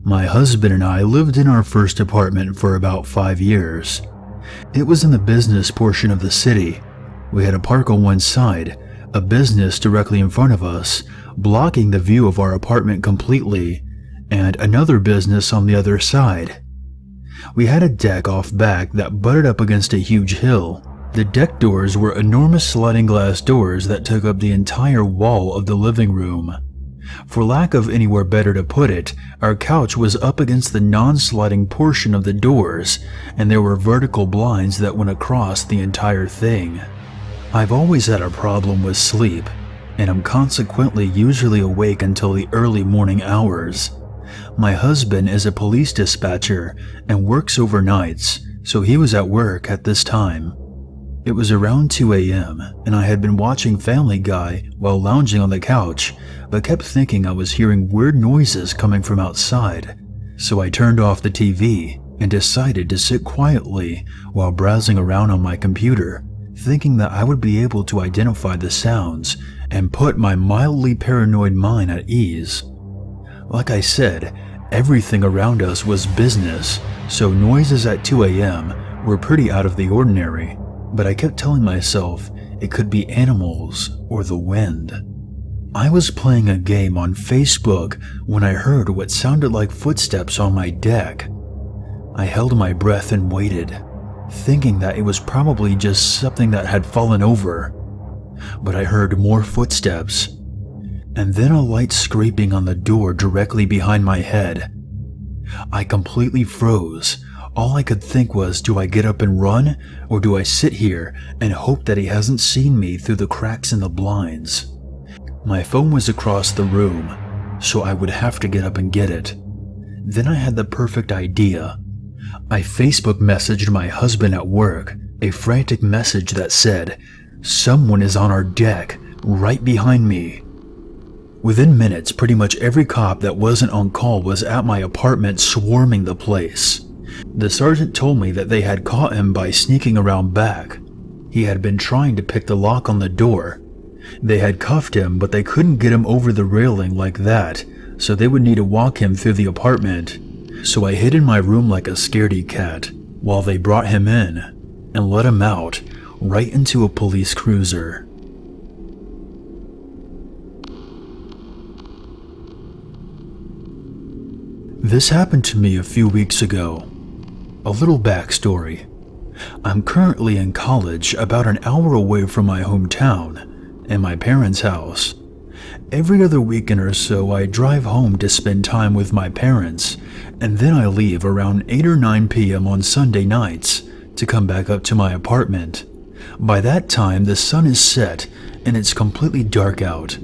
My husband and I lived in our first apartment for about 5 years. It was in the business portion of the city. We had a park on one side, a business directly in front of us, blocking the view of our apartment completely, and another business on the other side. We had a deck off back that butted up against a huge hill. The deck doors were enormous sliding glass doors that took up the entire wall of the living room. For lack of anywhere better to put it, our couch was up against the non-sliding portion of the doors, and there were vertical blinds that went across the entire thing. I've always had a problem with sleep, and I'm consequently usually awake until the early morning hours. My husband is a police dispatcher and works overnights, so he was at work at this time. It was around 2 a.m., and I had been watching Family Guy while lounging on the couch, but kept thinking I was hearing weird noises coming from outside. So I turned off the TV and decided to sit quietly while browsing around on my computer, thinking that I would be able to identify the sounds and put my mildly paranoid mind at ease. Like I said, everything around us was business, so noises at 2 a.m. were pretty out of the ordinary, but I kept telling myself it could be animals or the wind. I was playing a game on Facebook when I heard what sounded like footsteps on my deck. I held my breath and waited, thinking that it was probably just something that had fallen over. But I heard more footsteps, and then a light scraping on the door directly behind my head. I completely froze. All I could think was, do I get up and run, or do I sit here and hope that he hasn't seen me through the cracks in the blinds? My phone was across the room, so I would have to get up and get it. Then I had the perfect idea. I Facebook messaged my husband at work, a frantic message that said, "Someone is on our deck, right behind me." Within minutes, pretty much every cop that wasn't on call was at my apartment swarming the place. The sergeant told me that they had caught him by sneaking around back. He had been trying to pick the lock on the door. They had cuffed him, but they couldn't get him over the railing like that, so they would need to walk him through the apartment. So I hid in my room like a scaredy cat, while they brought him in, and let him out, right into a police cruiser. This happened to me a few weeks ago. A little backstory. I'm currently in college about an hour away from my hometown and my parents' house. Every other weekend or so I drive home to spend time with my parents, and then I leave around 8 or 9 p.m. on Sunday nights to come back up to my apartment. By that time the sun is set and it's completely dark out.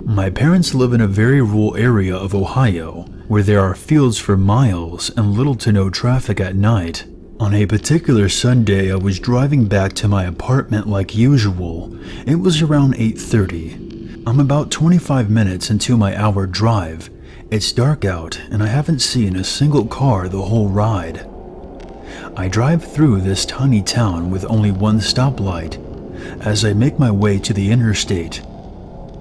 My parents live in a very rural area of Ohio, where there are fields for miles and little to no traffic at night. On a particular Sunday, I was driving back to my apartment like usual. It was around 8:30. I'm about 25 minutes into my hour drive. It's dark out and I haven't seen a single car the whole ride. I drive through this tiny town with only one stoplight as I make my way to the interstate.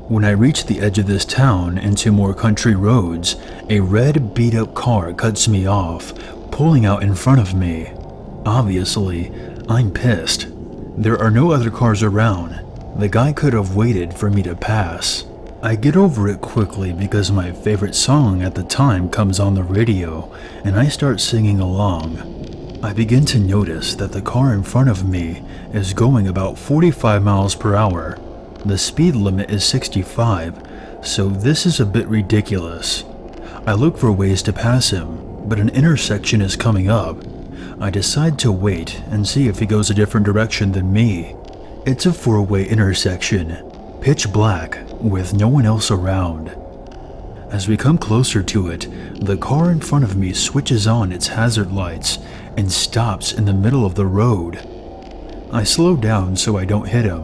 When I reach the edge of this town into more country roads, a red beat-up car cuts me off, pulling out in front of me. Obviously, I'm pissed. There are no other cars around. The guy could have waited for me to pass. I get over it quickly because my favorite song at the time comes on the radio, and I start singing along. I begin to notice that the car in front of me is going about 45 miles per hour. The speed limit is 65, so this is a bit ridiculous. I look for ways to pass him, but an intersection is coming up. I decide to wait and see if he goes a different direction than me. It's a four-way intersection, pitch black, with no one else around. As we come closer to it, the car in front of me switches on its hazard lights and stops in the middle of the road. I slow down so I don't hit him.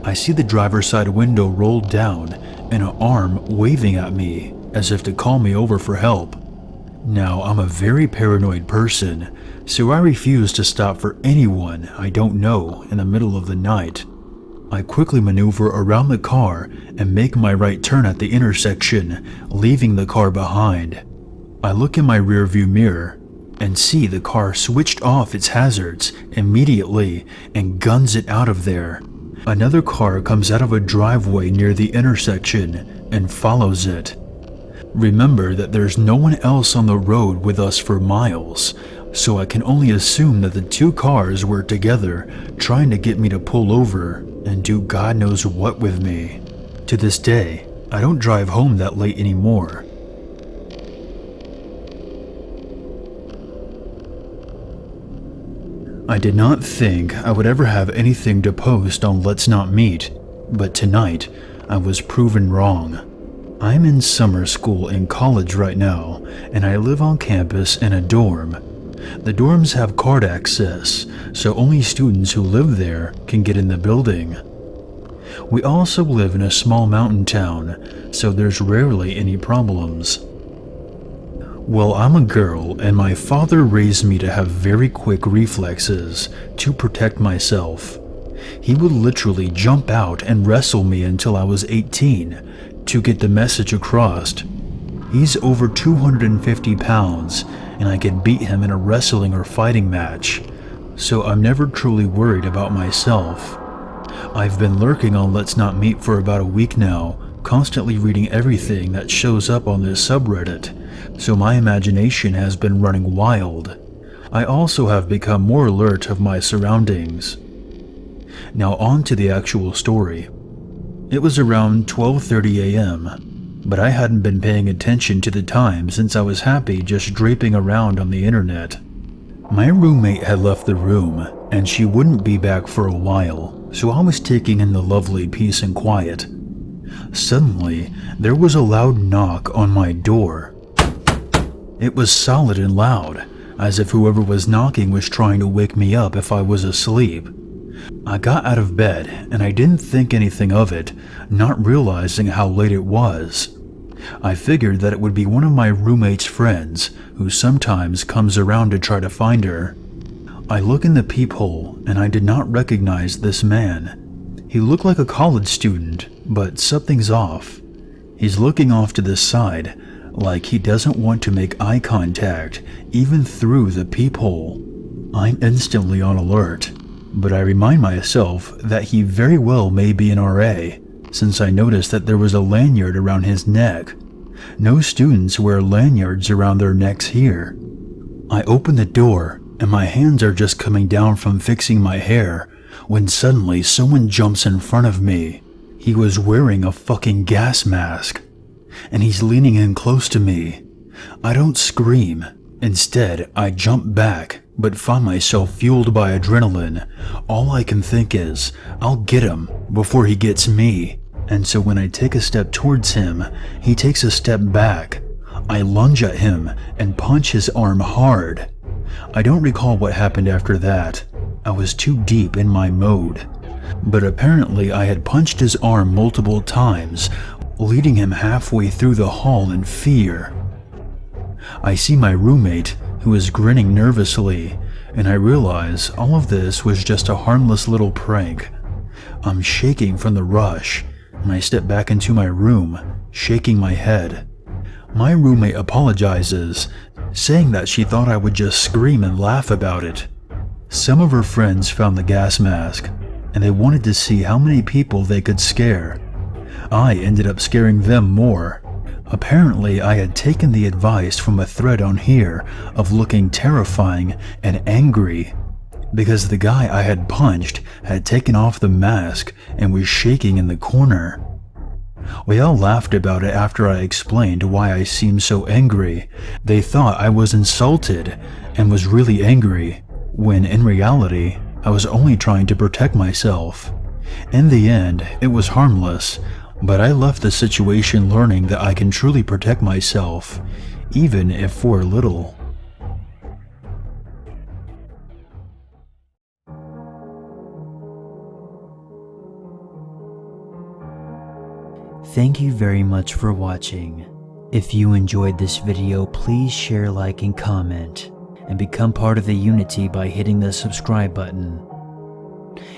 I see the driver's side window rolled down and an arm waving at me as if to call me over for help. Now, I'm a very paranoid person, so I refuse to stop for anyone I don't know in the middle of the night. I quickly maneuver around the car and make my right turn at the intersection, leaving the car behind. I look in my rearview mirror and see the car switched off its hazards immediately and guns it out of there. Another car comes out of a driveway near the intersection and follows it. Remember that there's no one else on the road with us for miles, so I can only assume that the two cars were together trying to get me to pull over and do God knows what with me. To this day, I don't drive home that late anymore. I did not think I would ever have anything to post on Let's Not Meet, but tonight I was proven wrong. I'm in summer school in college right now, and I live on campus in a dorm. The dorms have card access, so only students who live there can get in the building. We also live in a small mountain town, so there's rarely any problems. Well, I'm a girl, and my father raised me to have very quick reflexes to protect myself. He would literally jump out and wrestle me until I was 18 to get the message across. He's over 250 pounds, and I could beat him in a wrestling or fighting match, so I'm never truly worried about myself. I've been lurking on Let's Not Meet for about a week now, constantly reading everything that shows up on this subreddit, so my imagination has been running wild. I also have become more alert of my surroundings. Now on to the actual story. It was around 12:30 a.m., but I hadn't been paying attention to the time since I was happy just draping around on the internet. My roommate had left the room, and she wouldn't be back for a while, so I was taking in the lovely peace and quiet. Suddenly, there was a loud knock on my door. It was solid and loud, as if whoever was knocking was trying to wake me up if I was asleep. I got out of bed, and I didn't think anything of it, not realizing how late it was. I figured that it would be one of my roommate's friends, who sometimes comes around to try to find her. I look in the peephole, and I did not recognize this man. He looked like a college student, but something's off. He's looking off to the side, like he doesn't want to make eye contact, even through the peephole. I'm instantly on alert, but I remind myself that he very well may be an RA, since I noticed that there was a lanyard around his neck. No students wear lanyards around their necks here. I open the door, and my hands are just coming down from fixing my hair, when suddenly someone jumps in front of me. He was wearing a fucking gas mask, and he's leaning in close to me. I don't scream. Instead, I jump back, but find myself fueled by adrenaline. All I can think is, I'll get him before he gets me. And so when I take a step towards him, he takes a step back. I lunge at him and punch his arm hard. I don't recall what happened after that. I was too deep in my mode. But apparently I had punched his arm multiple times, leading him halfway through the hall in fear. I see my roommate, who is grinning nervously, and I realize all of this was just a harmless little prank. I'm shaking from the rush, and I step back into my room, shaking my head. My roommate apologizes, saying that she thought I would just scream and laugh about it. Some of her friends found the gas mask, and they wanted to see how many people they could scare. I ended up scaring them more. Apparently, I had taken the advice from a thread on here of looking terrifying and angry, because the guy I had punched had taken off the mask and was shaking in the corner. We all laughed about it after I explained why I seemed so angry. They thought I was insulted and was really angry, when in reality, I was only trying to protect myself. In the end, it was harmless, but I left the situation learning that I can truly protect myself, even if for a little. Thank you very much for watching. If you enjoyed this video, please share, like, and comment, and become part of the Unity by hitting the subscribe button.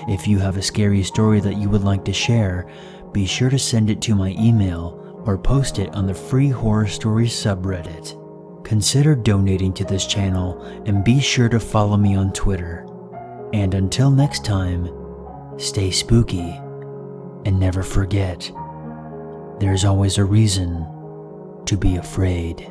If you have a scary story that you would like to share, be sure to send it to my email or post it on the Free Horror Stories subreddit. consider donating to this channel and be sure to follow me on Twitter. And until next time, stay spooky and never forget, there's always a reason to be afraid.